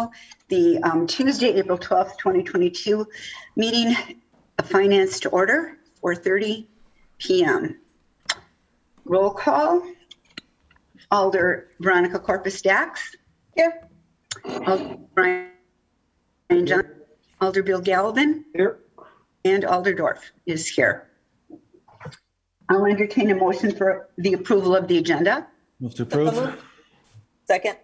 call the Tuesday, April 12th, 2022 meeting of finance to order, 4:30 p.m. Roll call. Alder Veronica Corpus Dax. Here. Alder Brian John. Alder Bill Galvin. Here. And Alder Dorf is here. I'll entertain a motion for the approval of the agenda. Move to approve. Second.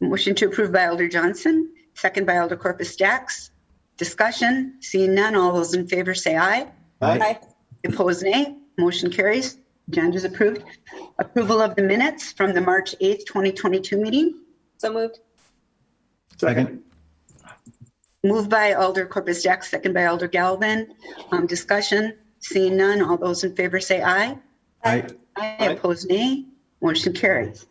Motion to approve by Alder Johnson, second by Alder Corpus Dax. Discussion, seeing none, all those in favor say aye. Aye. Opposed, nay. Motion carries. Agenda is approved. Approval of the minutes from the March 8th, 2022 meeting. So moved. Second. Moved by Alder Corpus Dax, second by Alder Galvin. Discussion, seeing none, all those in favor say aye. Aye. Aye. Opposed, nay. Motion carries.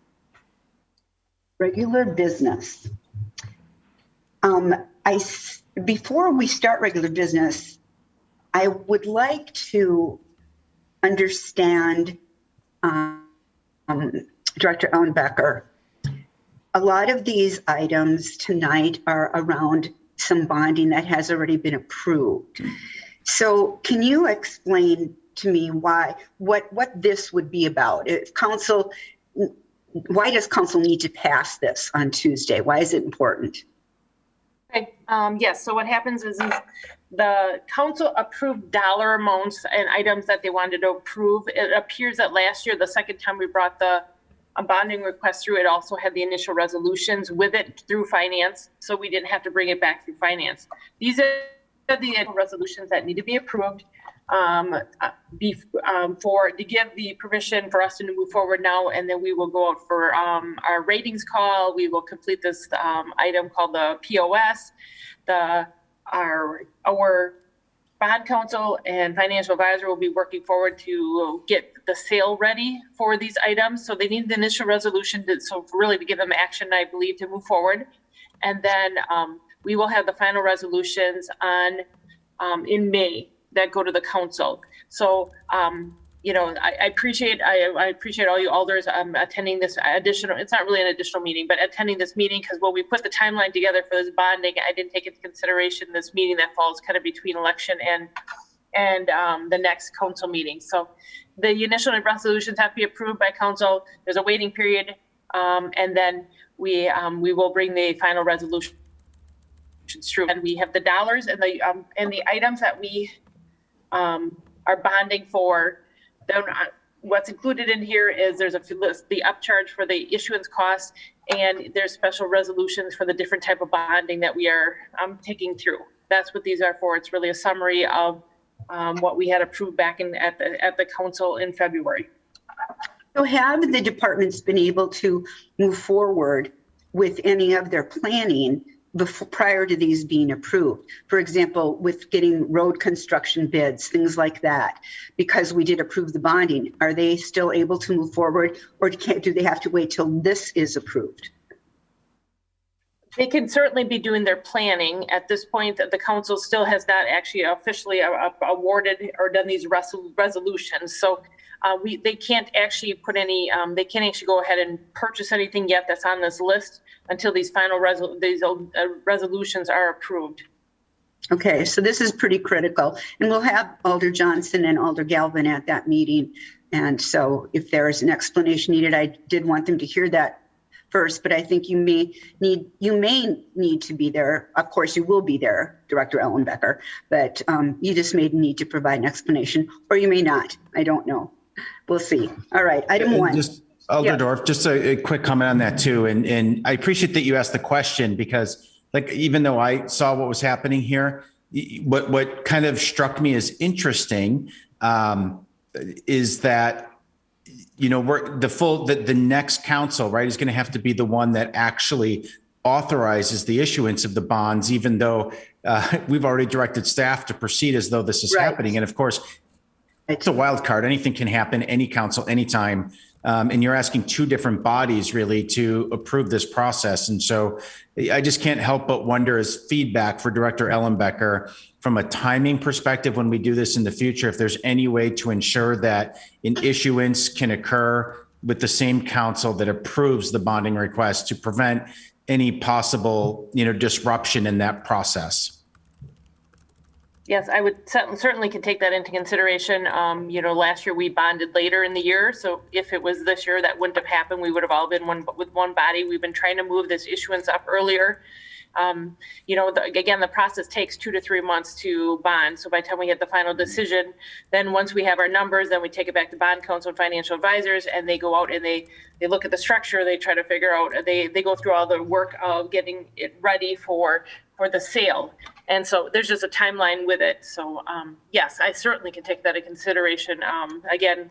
Regular business. Before we start regular business, I would like to understand Director Ellenbecker. A lot of these items tonight are around some bonding that has already been approved. So can you explain to me what this would be about? Why does council need to pass this on Tuesday? Why is it important? Okay. Yes. So what happens is the council approved dollar amounts and items that they wanted to approve. It appears that last year, the second time we brought the bonding request through, it also had the initial resolutions with it through finance. So we didn't have to bring it back through finance. These are the resolutions that need to be approved to give the permission for us to move forward now, and then we will go out for our ratings call. We will complete this item called the POS. Our bond counsel and financial advisor will be working forward to get the sale ready for these items. So they need the initial resolution to give them action, I believe, to move forward. And then we will have the final resolutions in May that go to the council. So, I appreciate all you alders attending this additional, it's not really an additional meeting, but attending this meeting, because when we put the timeline together for this bonding, I didn't take into consideration this meeting that falls kind of between election and the next council meeting. So the initial resolutions have to be approved by council. There's a waiting period, and then we will bring the final resolution through. And we have the dollars and the items that we are bonding for. Then what's included in here is there's a list, the upcharge for the issuance costs, and there's special resolutions for the different type of bonding that we are taking through. That's what these are for. It's really a summary of what we had approved back at the council in February. So have the departments been able to move forward with any of their planning prior to these being approved? For example, with getting road construction bids, things like that, because we did approve the bonding, are they still able to move forward, or do they have to wait till this is approved? They can certainly be doing their planning. At this point, that the council still has not actually officially awarded or done these resolutions. So they can't actually put any, they can't actually go ahead and purchase anything yet that's on this list until these final resolutions are approved. Okay, so this is pretty critical, and we'll have Alder Johnson and Alder Galvin at that meeting. And so if there's an explanation needed, I did want them to hear that first, but I think you may need to be there. Of course, you will be there, Director Ellenbecker, but you just may need to provide an explanation, or you may not. I don't know. We'll see. All right, item one. Alder Dorf, just a quick comment on that too. And I appreciate that you asked the question, because even though I saw what was happening here, what kind of struck me as interesting is that, the next council, right, is going to have to be the one that actually authorizes the issuance of the bonds, even though we've already directed staff to proceed as though this is happening. And of course, it's a wild card. Anything can happen, any council, anytime. And you're asking two different bodies really to approve this process. And so I just can't help but wonder, as feedback for Director Ellenbecker, from a timing perspective, when we do this in the future, if there's any way to ensure that an issuance can occur with the same council that approves the bonding request, to prevent any possible, disruption in that process. Yes, I would certainly can take that into consideration. Last year we bonded later in the year. So if it was this year, that wouldn't have happened. We would have all been with one body. We've been trying to move this issuance up earlier. Again, the process takes 2 to 3 months to bond. So by the time we get the final decision, then once we have our numbers, then we take it back to bond counsel and financial advisors, and they go out and they look at the structure. They try to figure out, they go through all the work of getting it ready for the sale. And so there's just a timeline with it. So yes, I certainly can take that into consideration. Again,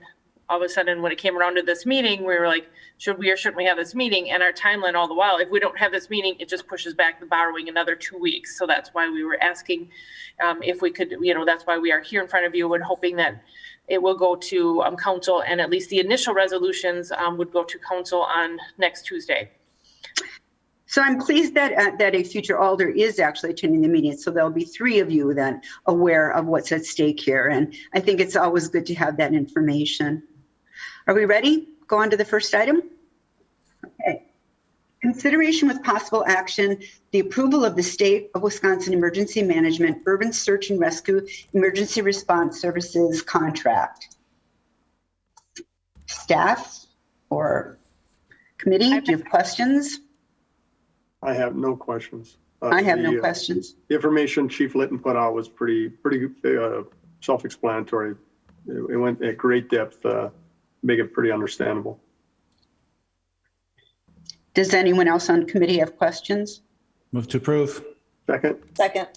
all of a sudden when it came around to this meeting, we were like, should we or shouldn't we have this meeting? And our timeline all the while, if we don't have this meeting, it just pushes back the borrowing another 2 weeks. So that's why we were asking if we could, that's why we are here in front of you and hoping that it will go to council, and at least the initial resolutions would go to council on next Tuesday. So I'm pleased that a future alder is actually attending the meeting. So there'll be 3 of you then aware of what's at stake here. And I think it's always good to have that information. Are we ready? Go on to the first item. Okay. Consideration with possible action, the approval of the State of Wisconsin Emergency Management Urban Search and Rescue Emergency Response Services contract. Staff or committee, do you have questions? I have no questions. I have no questions. The information Chief Litton put out was pretty self-explanatory. It went at great depth, make it pretty understandable. Does anyone else on committee have questions? Move to approve. Second.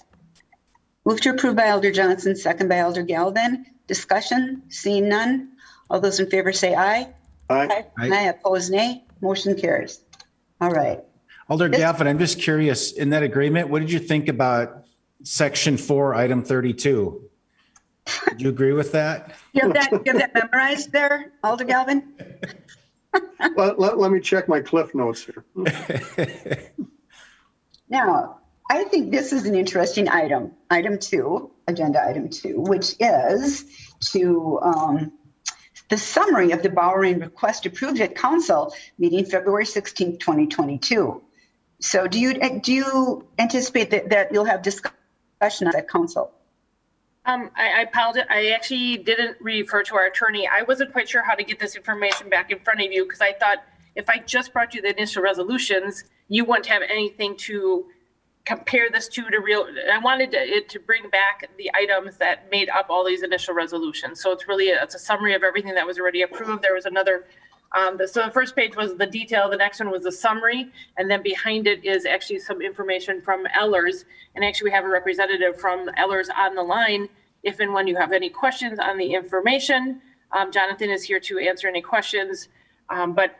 Move to approve by Alder Johnson, second by Alder Galvin. Discussion, seeing none. All those in favor say aye. Aye. Aye, opposed nay. Motion carries. All right. Alder Galvin, I'm just curious, in that agreement, what did you think about section 4, item 32? Did you agree with that? You have that memorized there, Alder Galvin? Let me check my cliff notes here. Now, I think this is an interesting item, item 2, agenda item 2, which is to the summary of the borrowing request approved at council meeting February 16th, 2022. So do you anticipate that you'll have discussion at council? I apologize. I actually didn't refer to our attorney. I wasn't quite sure how to get this information back in front of you because I thought if I just brought you the initial resolutions, you wouldn't have anything to compare this to real. I wanted it to bring back the items that made up all these initial resolutions. So it's a summary of everything that was already approved. There was another. So the first page was the detail. The next one was the summary. And then behind it is actually some information from Ellers. And actually we have a representative from Ellers on the line. If and when you have any questions on the information, Jonathan is here to answer any questions. But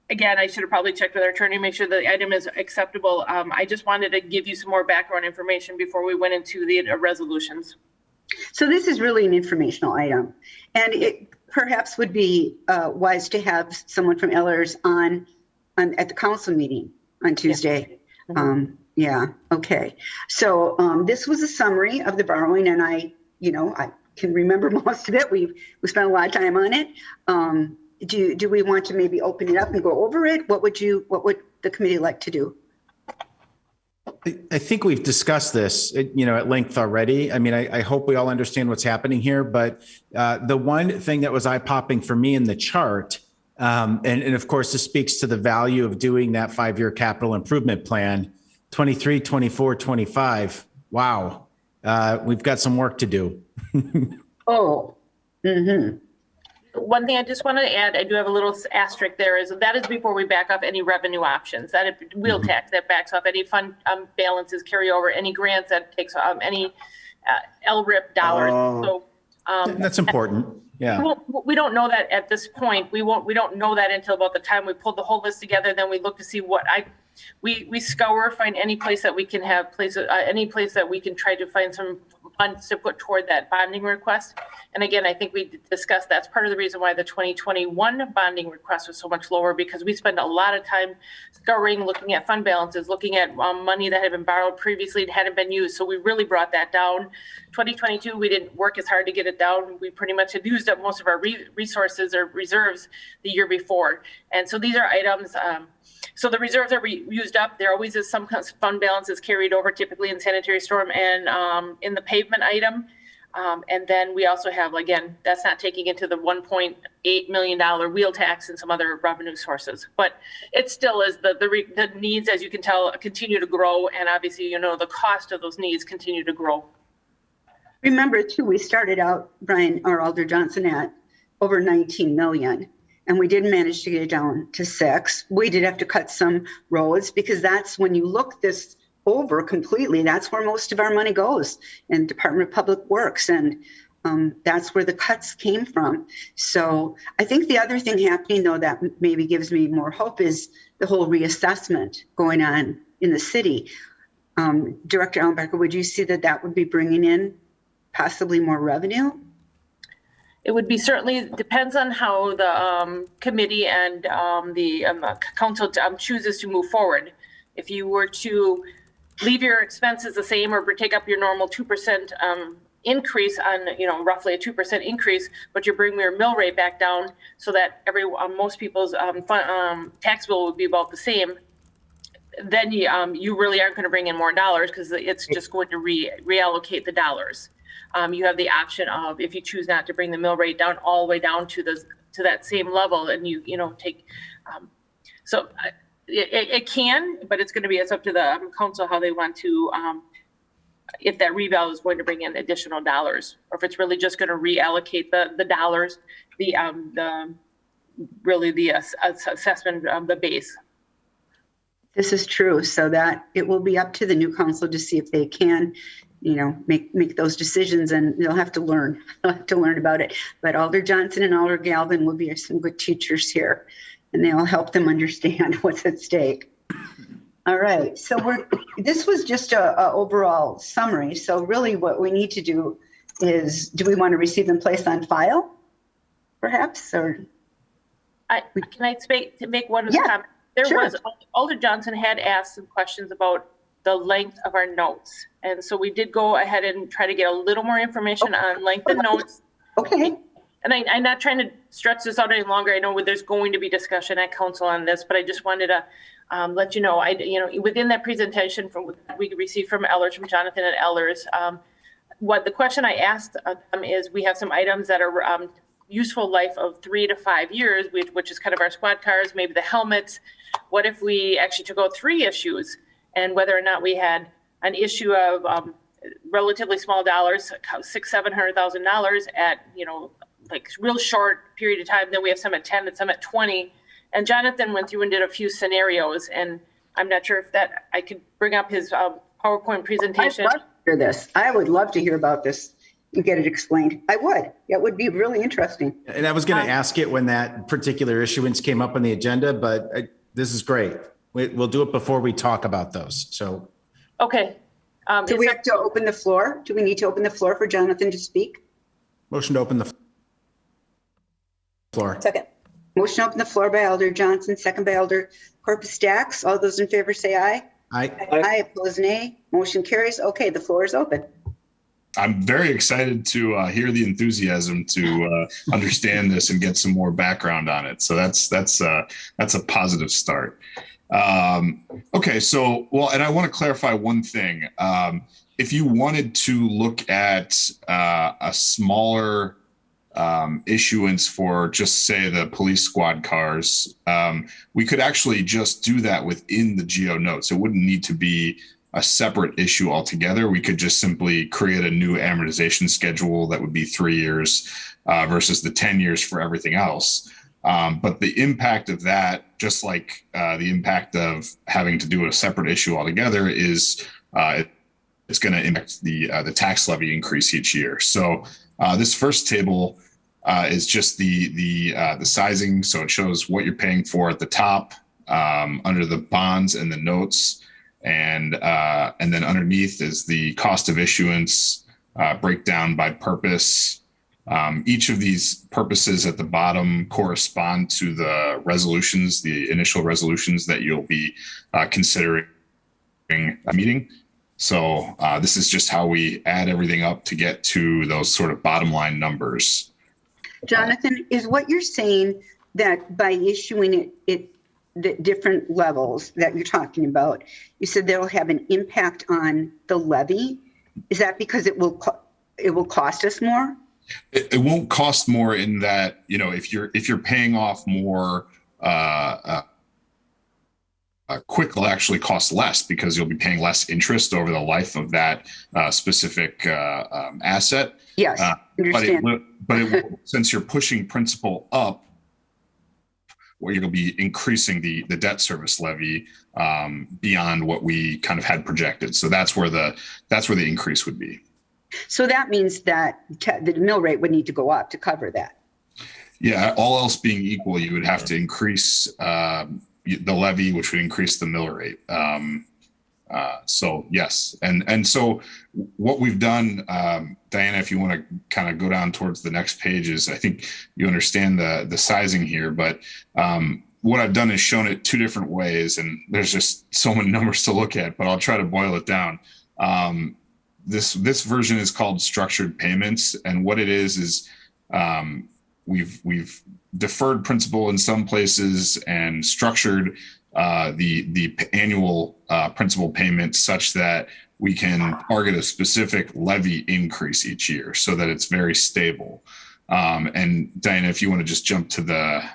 again, I should have probably checked with our attorney, make sure the item is acceptable. I just wanted to give you some more background information before we went into the resolutions. So this is really an informational item. And it perhaps would be wise to have someone from Ellers on at the council meeting on Tuesday. Yeah. Okay. So this was a summary of the borrowing, and I can remember most of it. We spent a lot of time on it. Do we want to maybe open it up and go over it? What would the committee like to do? I think we've discussed this, at length already. I mean, I hope we all understand what's happening here, but the one thing that was eye-popping for me in the chart, and of course, this speaks to the value of doing that 5-year capital improvement plan, 23, 24, 25. Wow. We've got some work to do. Oh, One thing I just wanted to add, I do have a little asterisk there, that is before we back off any revenue options, that wheel tax that backs off any fund balances carry over, any grants that takes any LRIP dollars. So that's important. Yeah. We don't know that at this point. We don't know that until about the time we pulled the whole list together. Then we look to see we scour, find any place that we can have any place that we can try to find some funds to put toward that bonding request. And again, I think we discussed that's part of the reason why the 2021 bonding request was so much lower, because we spent a lot of time scouring, looking at fund balances, looking at money that had been borrowed previously and hadn't been used. So we really brought that down. 2022, we didn't work as hard to get it down. We pretty much had used up most of our resources or reserves the year before. And so these are items, So the reserves are used up. There always is some kind of fund balances carried over, typically in sanitary storm and in the pavement item. And then we also have, again, that's not taking into the $1.8 million wheel tax and some other revenue sources. But it still is the needs, as you can tell, continue to grow. And obviously, the cost of those needs continue to grow. Remember too, we started out, Brian or Alder Johnson, at over 19 million. And we did manage to get it down to 6. We did have to cut some roads because that's when you look this over completely, that's where most of our money goes in Department of Public Works. And that's where the cuts came from. So I think the other thing happening though that maybe gives me more hope is the whole reassessment going on in the city. Director Ellenbecker, would you see that would be bringing in possibly more revenue? It would be certainly depends on how the committee and the council chooses to move forward. If you were to leave your expenses the same or take up your normal 2% increase on, roughly a 2% increase, but you bring your mill rate back down so that most people's tax bill would be about the same, then you really aren't going to bring in more dollars because it's just going to reallocate the dollars. You have the option of, if you choose not to bring the mill rate down all the way down to that same level, and you take. So it can, but it's going to be it's up to the council how they want to. If that reval is going to bring in additional dollars, or if it's really just going to reallocate the dollars, the assessment of the base. This is true, so that it will be up to the new council to see if they can, make those decisions, and they'll have to learn. They'll have to learn about it. But Alder Johnson and Alder Galvin will be some good teachers here, and they'll help them understand what's at stake. All right, so this was just a overall summary. So really what we need to do is, do we want to receive and place on file, perhaps, or? Can I make one Yeah, comment? There sure. was, Alder Johnson had asked some questions about the length of our notes. And so we did go ahead and try to get a little more information on length of notes. Okay. And I'm not trying to stretch this out any longer. I know there's going to be discussion at council on this, but I just wanted to let you know, within that presentation we received from Ellers, from Jonathan and Ellers, what the question I asked them is, we have some items that are useful life of 3 to 5 years, which is kind of our squad cars, maybe the helmets. What if we actually took out 3 issues, and whether or not we had an issue of relatively small dollars, $600,000-$700,000 at, like real short period of time. Then we have some at 10 and some at 20. And Jonathan went through and did a few scenarios, and I'm not sure if I could bring up his PowerPoint presentation. I'd love to hear this. I would love to hear about this and get it explained. I would. It would be really interesting. And I was going to ask it when that particular issuance came up on the agenda, but this is great. We'll do it before we talk about those. So. Okay. Do we have to open the floor? Do we need to open the floor for Jonathan to speak? Motion to open the floor. Second. Motion to open the floor by Alder Johnson, second by Alder Corpus Stacks. All those in favor say aye. Aye. Aye, opposed nay. Motion carries. Okay, the floor is open. I'm very excited to hear the enthusiasm to understand this and get some more background on it. So that's a positive start. Okay, so and I want to clarify one thing. If you wanted to look at a smaller issuance for just say the police squad cars, we could actually just do that within the GO notes. It wouldn't need to be a separate issue altogether. We could just simply create a new amortization schedule that would be 3 years versus the 10 years for everything else. But the impact of that, just like the impact of having to do a separate issue altogether, is it's going to impact the tax levy increase each year. So this first table is just the sizing. So it shows what you're paying for at the top under the bonds and the notes. And then underneath is the cost of issuance breakdown by purpose. Each of these purposes at the bottom correspond to the resolutions, the initial resolutions that you'll be considering a meeting. So this is just how we add everything up to get to those sort of bottom line numbers. Jonathan, is what you're saying that by issuing it the different levels that you're talking about, you said they'll have an impact on the levy. Is that because it will cost us more? It won't cost more in that, you know, if you're paying off more quick, will actually cost less because you'll be paying less interest over the life of that specific asset. Yes, understand. But it will, since you're pushing principal up, where you'll be increasing the debt service levy beyond what we kind of had projected. So that's where the increase would be. So that means that the mill rate would need to go up to cover that. Yeah, all else being equal, you would have to increase the levy, which would increase the mill rate. So yes, and so what we've done, Diana, if you want to kind of go down towards the next page, is I think you understand the sizing here, but what I've done is shown it two different ways, and there's just so many numbers to look at, but I'll try to boil it down. This version is called structured payments, and what it is we've deferred principal in some places and structured the annual principal payment such that we can target a specific levy increase each year so that it's very stable. And Diana, if you want to just jump to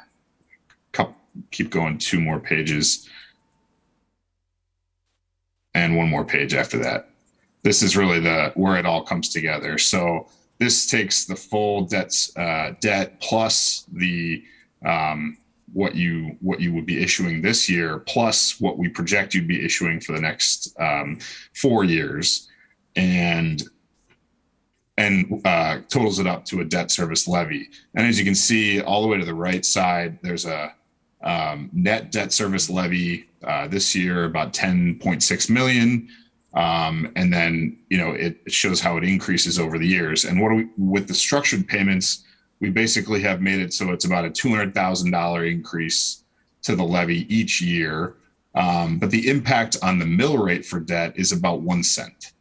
keep going 2 more pages and 1 more page after that. This is really where it all comes together. So this takes the full debt plus the what you would be issuing this year, plus what we project you'd be issuing for the next 4 years, and totals it up to a debt service levy. And as you can see, all the way to the right side, there's a net debt service levy this year about 10.6 million. And then, you know, it shows how it increases over the years. And with the structured payments, we basically have made it so it's about a $200,000 increase to the levy each year. But the impact on the mill rate for debt is about 1 cent,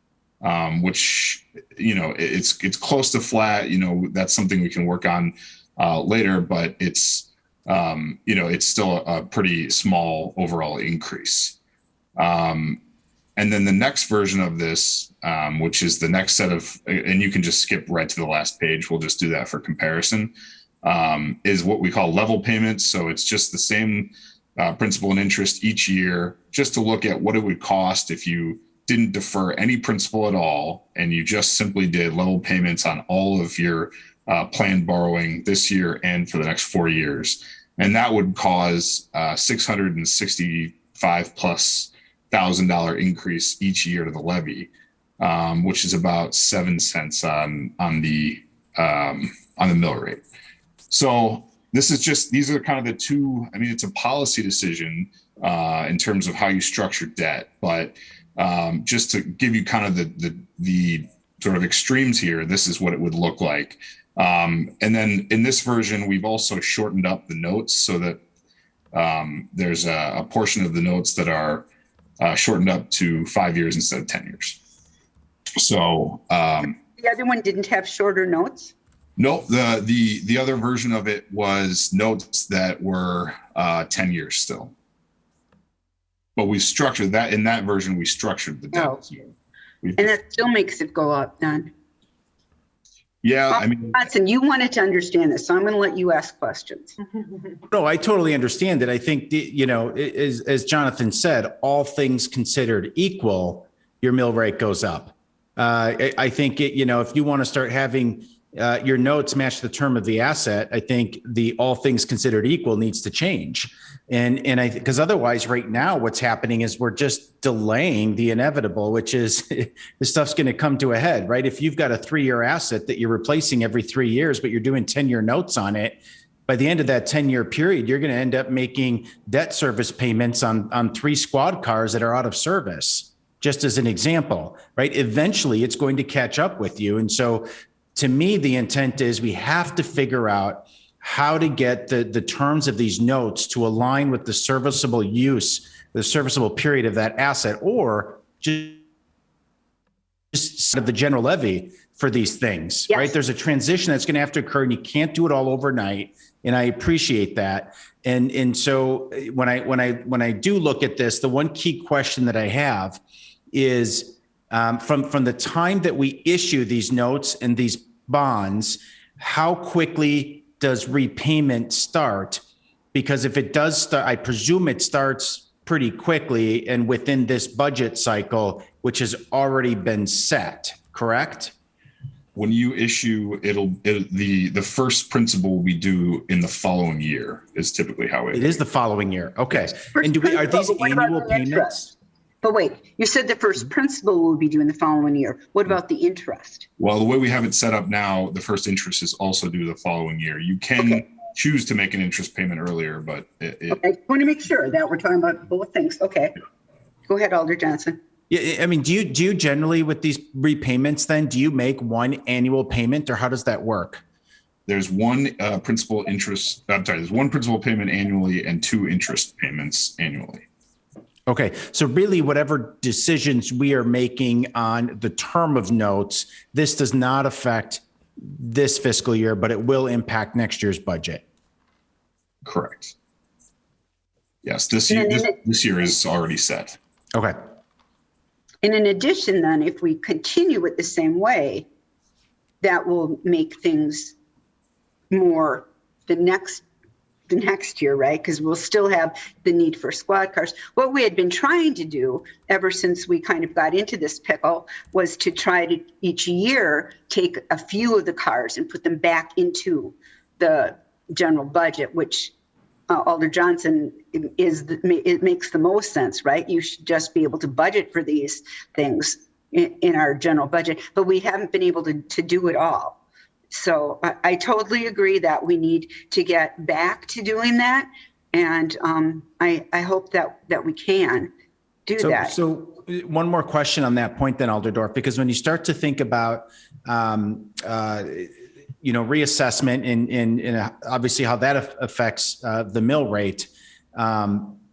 which, you know, it's close to flat. You know, that's something we can work on later, but it's, you know, it's still a pretty small overall increase. And then the next version of this, which is the next set of, and you can just skip right to the last page, we'll just do that for comparison, is what we call level payments. So it's just the same principal and interest each year, just to look at what it would cost if you didn't defer any principal at all, and you just simply did level payments on all of your planned borrowing this year and for the next 4 years. And that would cause $665,000+ increase each year to the levy, which is about 7 cents on the mill rate. So these are kind of the two. I mean, it's a policy decision in terms of how you structure debt, but just to give you kind of the sort of extremes here, this is what it would look like. And then in this version, we've also shortened up the notes so that there's a portion of the notes that are shortened up to 5 years instead of 10 years. So the other one didn't have shorter notes? No, the other version of it was notes that were 10 years still. But we structured that in that version. We structured the debt. Oh. And that still makes it go up, then. Yeah, I mean, Johnson, you wanted to understand this, so I'm going to let you ask questions. No, I totally understand it. I think, you know, as Jonathan said, all things considered equal, your mill rate goes up. I think, you know, if you want to start having your notes match the term of the asset, I think the all things considered equal needs to change. And because otherwise right now what's happening is we're just delaying the inevitable, which is this stuff's going to come to a head, right? If you've got a 3-year asset that you're replacing every 3 years, but you're doing 10-year notes on it, by the end of that 10-year period, you're going to end up making debt service payments on 3 squad cars that are out of service, just as an example, right? Eventually it's going to catch up with you. And so to me, the intent is we have to figure out how to get the terms of these notes to align with the serviceable use, the serviceable period of that asset, or just the general levy for these things, yes. Right? There's a transition that's going to have to occur, and you can't do it all overnight. And I appreciate that. And so when I do look at this, the one key question that I have is from the time that we issue these notes and these bonds, how quickly does repayment start? Because if it does start, I presume it starts pretty quickly and within this budget cycle, which has already been set, correct? When you issue, the first principal we do in the following year is typically how It is the following year. Okay. And are these But what about annual the payments? interest? But wait, you said the first principal will be due in the following year. What about the interest? Well, the way we have it set up now, the first interest is also due the following year. You can Okay. choose to make an interest payment earlier, but Okay, I want to make sure that we're talking about both things. Okay. Go ahead, Alder Johnson. Yeah, I mean, do you generally with these repayments then, do you make one annual payment or how does that work? there's one principal payment annually and 2 interest payments annually. Okay, so really whatever decisions we are making on the term of notes, this does not affect this fiscal year, but it will impact next year's budget. Correct. Yes, this year is already set. Okay. And in addition, then, if we continue it the same way, that will make things more the next year, right? Because we'll still have the need for squad cars. What we had been trying to do ever since we kind of got into this pickle was to try to each year take a few of the cars and put them back into the general budget, which Alder Johnson it makes the most sense, right? You should just be able to budget for these things in our general budget, but we haven't been able to do it all. So I totally agree that we need to get back to doing that. And I hope that we can do that. So one more question on that point then, Alderdorf, because when you start to think about, reassessment and obviously how that affects the mill rate,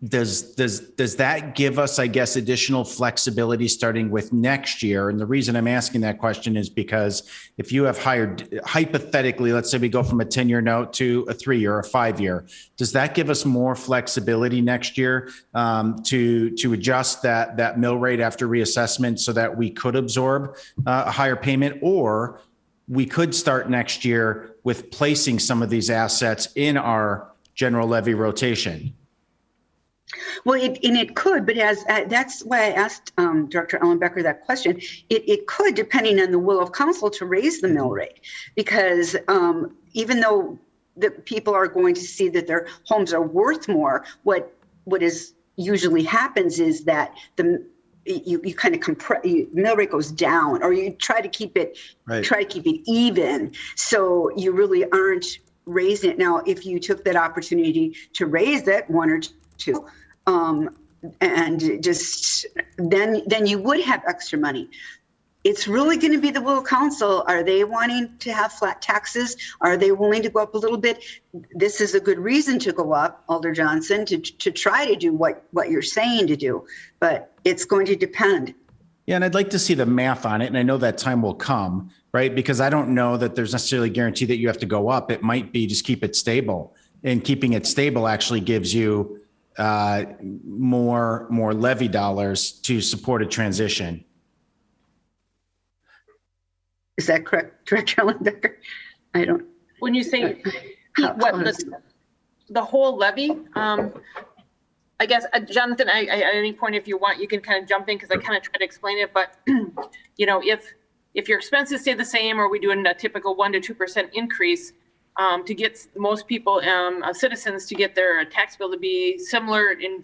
does that give us, I guess, additional flexibility starting with next year? And the reason I'm asking that question is because if you have hired, hypothetically, let's say we go from a 10-year note to a 3-year or a 5-year, does that give us more flexibility next year to adjust that mill rate after reassessment so that we could absorb a higher payment, or we could start next year with placing some of these assets in our general levy rotation? Well, it could, but that's why I asked Director Ellenbecker that question. It could, depending on the will of council, to raise the mill rate, because even though the people are going to see that their homes are worth more, what is usually happens is that you kind of compress, mill rate goes down, or you try to keep it even. So you really aren't raising it. Now, if you took that opportunity to raise it 1 or 2, and just then you would have extra money. It's really going to be the will of council. Are they wanting to have flat taxes? Are they willing to go up a little bit? This is a good reason to go up, Alder Johnson, to try to do what you're saying to do, but it's going to depend. Yeah, and I'd like to see the math on it, and I know that time will come, right? Because I don't know that there's necessarily a guarantee that you have to go up. It might be just keep it stable, and keeping it stable actually gives you more levy dollars to support a transition. Is that correct, Director Ellenbecker? I don't. When you say How is it? the whole levy, I guess, Jonathan, I at any point, if you want, you can kind of jump in because I kind of try to explain it. But, if your expenses stay the same, or we do a typical 1 to 2% increase, to get most people, citizens, to get their tax bill to be similar in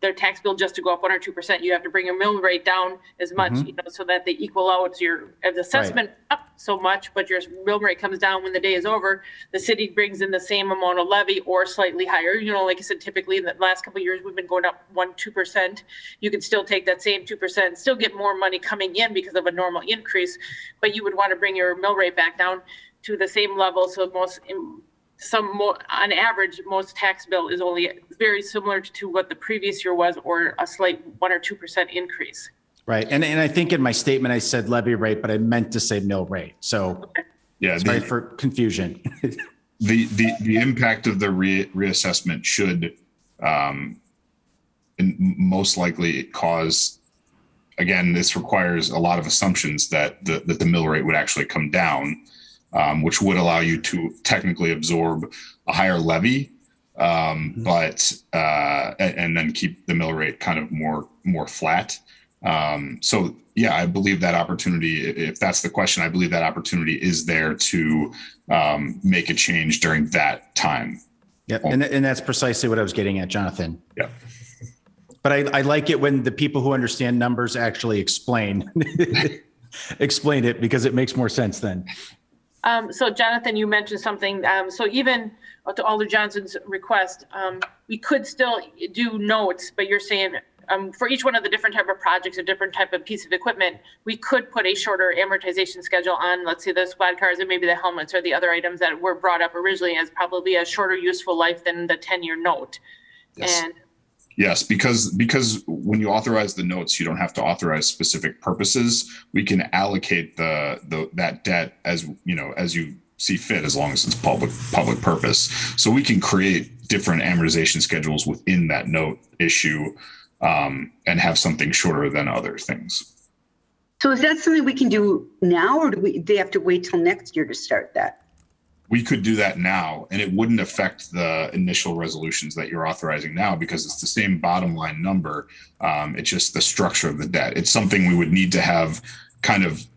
their tax bill just to go up 1 or 2%, you have to bring your mill rate down as much, so that they equal out your assessment up so much, but your mill rate comes down when the day is over. The city brings in the same amount of levy or slightly higher. Like I said, typically in the last couple of years, we've been going up 1-2%. You can still take that same 2%, still get more money coming in because of a normal increase, but you would want to bring your mill rate back down to the same level. So on average, most tax bill is only very similar to what the previous year was, or a slight 1 or 2% increase. Right. And I think in my statement, I said levy rate, but I meant to say mill rate. So Yeah, sorry for confusion. The impact of the reassessment should and most likely cause, again, this requires a lot of assumptions that the mill rate would actually come down, which would allow you to technically absorb a higher levy, but and then keep the mill rate kind of more flat. So yeah, I believe that opportunity, if that's the question, I believe that opportunity is there to make a change during that time. Yep. And that's precisely what I was getting at, Jonathan. Yeah. But I like it when the people who understand numbers actually explain it, because it makes more sense then. So Jonathan, you mentioned something. So even to Alder Johnson's request, we could still do notes, but you're saying for each one of the different type of projects, a different type of piece of equipment, we could put a shorter amortization schedule on, let's say, the squad cars and maybe the helmets or the other items that were brought up originally as probably a shorter useful life than the 10-year note. Yes. And Yes, because when you authorize the notes, you don't have to authorize specific purposes. We can allocate that debt as you see fit, as long as it's public purpose. So we can create different amortization schedules within that note issue, and have something shorter than other things. So is that something we can do now, or do they have to wait till next year to start that? We could do that now, and it wouldn't affect the initial resolutions that you're authorizing now, because it's the same bottom line number. It's just the structure of the debt. It's something we would need to have kind of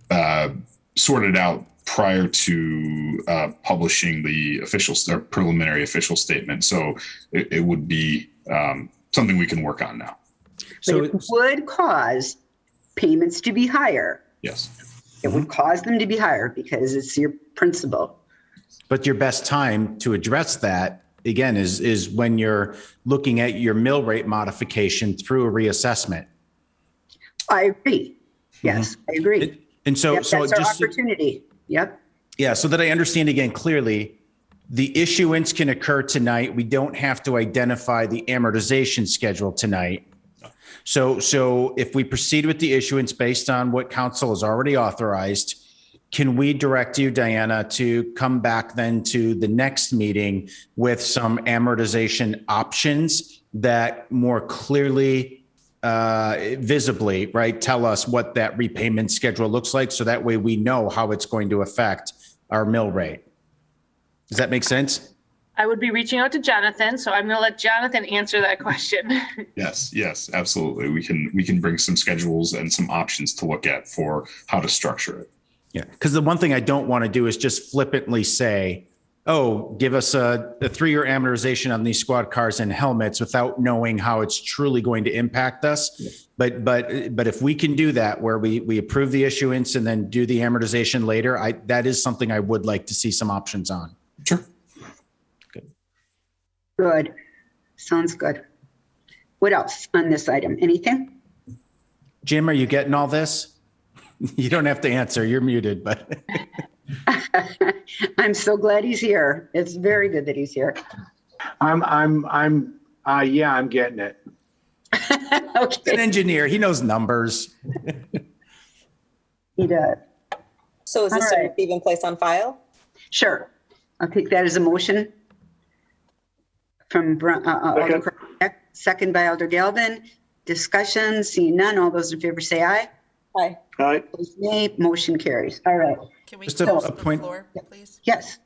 sorted out prior to publishing the official or preliminary official statement. So it would be something we can work on now. But it would cause payments to be higher. Yes. It would cause them to be higher because it's your principal. But your best time to address that, again, is when you're looking at your mill rate modification through a reassessment. I agree. Yes, I agree. And so, Yep, so that's our just, opportunity. Yep. yeah, so that I understand again clearly, the issuance can occur tonight. We don't have to identify the amortization schedule tonight. So if we proceed with the issuance based on what council has already authorized, can we direct you, Diana, to come back then to the next meeting with some amortization options that more clearly, visibly, right, tell us what that repayment schedule looks like, so that way we know how it's going to affect our mill rate? Does that make sense? I would be reaching out to Jonathan, so I'm going to let Jonathan answer that question. Yes, absolutely. We can bring some schedules and some options to look at for how to structure it. Yeah, because the one thing I don't want to do is just flippantly say, oh, give us a 3-year amortization on these squad cars and helmets without knowing how it's truly going to impact us. But if we can do that, where we approve the issuance and then do the amortization later, that is something I would like to see some options on. Sure. Good. Sounds good. What else on this item? Anything? Jim, are you getting all this? You don't have to answer. You're muted, but. I'm so glad he's here. It's very good that he's here. I'm getting it. An Okay, engineer, he knows numbers. he does. So is this All to right. receive and place on file? Sure. I'll take that as a motion from Alder Crowell, second by Alder Galvin. Discussion, seeing none. All those in favor say aye. Aye. All right. Opposed, nay. Motion carries. All right. Can we Just close a the point- floor, please? Yes.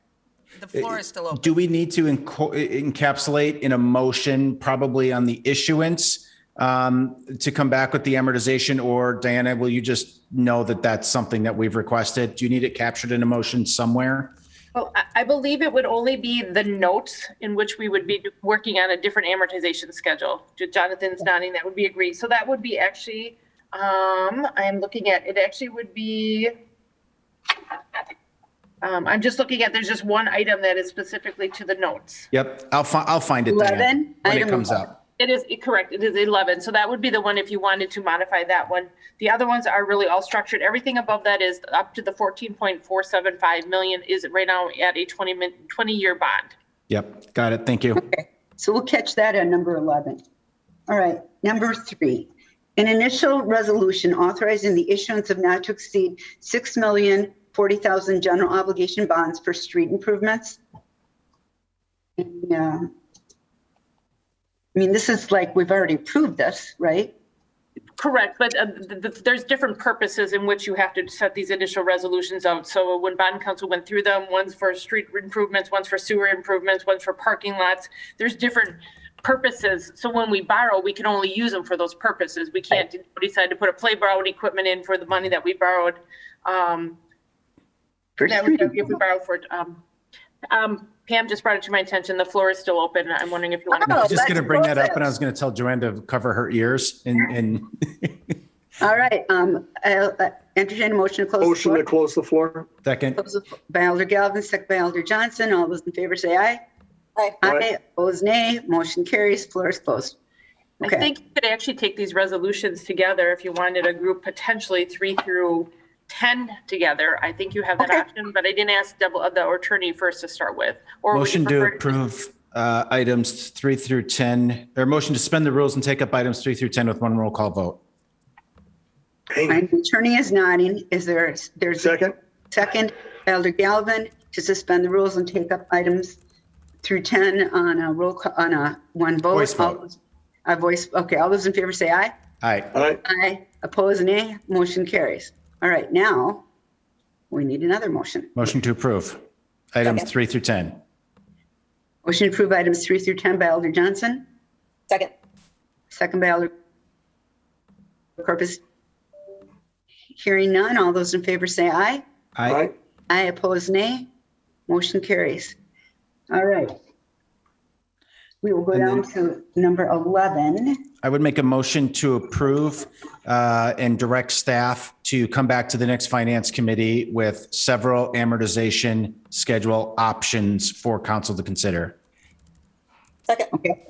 The floor is still open. Do we need to encapsulate in a motion, probably on the issuance, to come back with the amortization? Or Diana, will you just know that that's something that we've requested? Do you need it captured in a motion somewhere? Well, I believe it would only be the notes in which we would be working on a different amortization schedule. Jonathan's nodding, that would be agreed. So that would be actually, I'm looking at, it actually would be, I'm just looking at, there's just one item that is specifically to the notes. Yep, I'll find it, Diana, 11, when it item comes 11. up. It is correct. It is 11. So that would be the one if you wanted to modify that one. The other ones are really all structured. Everything above that is up to the 14.475 million is right now at a 20-year bond. Yep, got it. Thank you. Okay, so we'll catch that at number 11. All right, number 3, an initial resolution authorizing the issuance of not to exceed 6,040,000 general obligation bonds for street improvements. Yeah. I mean, this is like, we've already approved this, right? Correct, but there's different purposes in which you have to set these initial resolutions out. So when bond council went through them, one's for street improvements, one's for sewer improvements, one's for parking lots. There's different purposes. So when we borrow, we can only use them for those purposes. We can't decide to put a playground equipment in for the money that we borrowed. For That street would be if we borrow for it. Pam just brought it to my attention. The floor is still open. I'm wondering if you want Oh, I was just let's going to bring close that up it. and I was going to tell Joanne to cover her ears and All right, I'll entertain a motion to close. the Motion floor. to close the floor. second. Close by Alder Galvin, second by Alder Johnson. All those in favor say aye. Aye. Aye, opposed nay. Motion carries. Floor is closed. I Okay. think you could actually take these resolutions together if you wanted a group potentially 3 through 10 together. I think you have that Okay. option, but I didn't ask the attorney first to start with. Or would you Motion to prefer approve items 3 through 10, or motion to suspend the rules and take up items 3 through 10 with one roll call vote. And the attorney is nodding. There's a Second? second, Elder Galvin, to suspend the rules and take up items through 10 on a roll, on a one vote. Voice vote. All those- A voice, okay, all those in favor say aye. Aye. Aye. Aye, opposed nay. Motion carries. All right, now we need another motion. Motion to approve items Second. 3 through 10. Motion to approve items 3 through 10 by Elder Johnson, Second. second by Elder Corpus. Hearing none, all those in favor say aye. Aye. Aye, opposed nay. Motion carries. All right. We will go And down to number 11. I would make a motion to approve and direct staff to come back to the next finance committee with several amortization schedule options for council to consider. Second. Okay.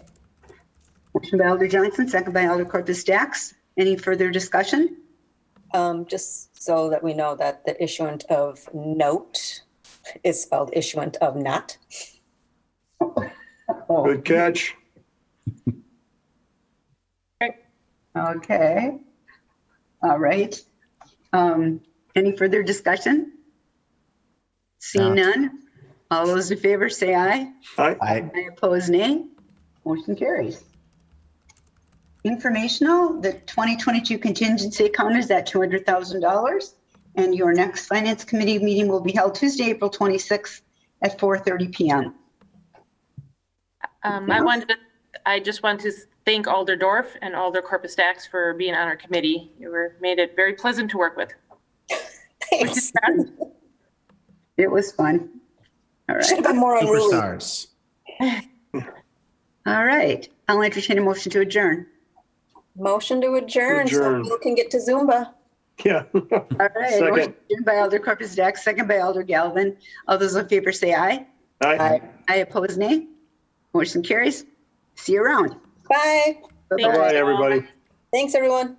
Motion by Elder Johnson, second by Elder Corpus Dax. Any further discussion? Just so that we know that the issuant of note is spelled issuant of not. Oh, Good catch. okay. All right. Any further discussion? Seeing No. none, all those in favor say aye. Aye. Aye. I oppose nay. Motion carries. Informational, the 2022 contingency account is at $200,000. And your next finance committee meeting will be held Tuesday, April 26th at 4:30 PM. I just want to thank Alder Dorf and Alder Corpus Dax for being on our committee. Made it very pleasant to work with. Thanks. It was fun. All Should have right. been more unruly. Superstars. All right. I'll entertain a motion to adjourn. Motion to adjourn so Adjourn. people can get to Zumba. Yeah. All right. Second. Motion by Elder Corpus Dax, second by Elder Galvin. All those in favor say aye. Aye. I oppose nay. Motion carries. See you around. Bye. Thank Bye, you. everybody. Thanks, everyone.